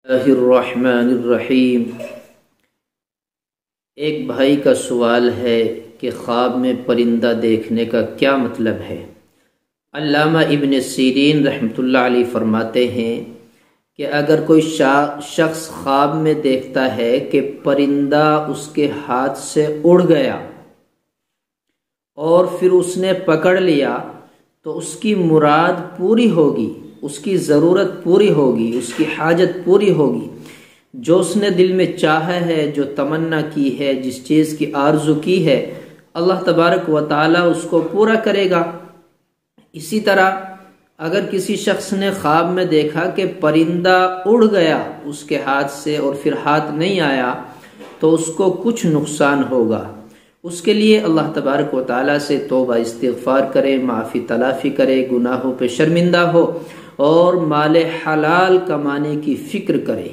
اللہ الرحمن الرحیم۔ ایک بھائی کا سوال ہے کہ خواب میں پرندہ دیکھنے کا کیا مطلب ہے؟ علامہ ابن سیرین رحمۃ اللہ علیہ فرماتے ہیں کہ اگر کوئی شخص خواب میں دیکھتا ہے کہ پرندہ اس کے ہاتھ سے اڑ گیا اور پھر اس نے پکڑ لیا تو اس کی مراد پوری ہوگی، اس کی ضرورت پوری ہوگی، اس کی حاجت پوری ہوگی، جو اس نے دل میں چاہا ہے، جو تمنا کی ہے، جس چیز کی آرزو کی ہے، اللہ تبارک و تعالی اس کو پورا کرے گا۔ اسی طرح اگر کسی شخص نے خواب میں دیکھا کہ پرندہ اڑ گیا اس کے ہاتھ سے اور پھر ہاتھ نہیں آیا تو اس کو کچھ نقصان ہوگا۔ اس کے لیے اللہ تبارک و تعالی سے توبہ استغفار کرے، معافی تلافی کرے، گناہوں پہ شرمندہ ہو اور مال حلال کمانے کی فکر کرے۔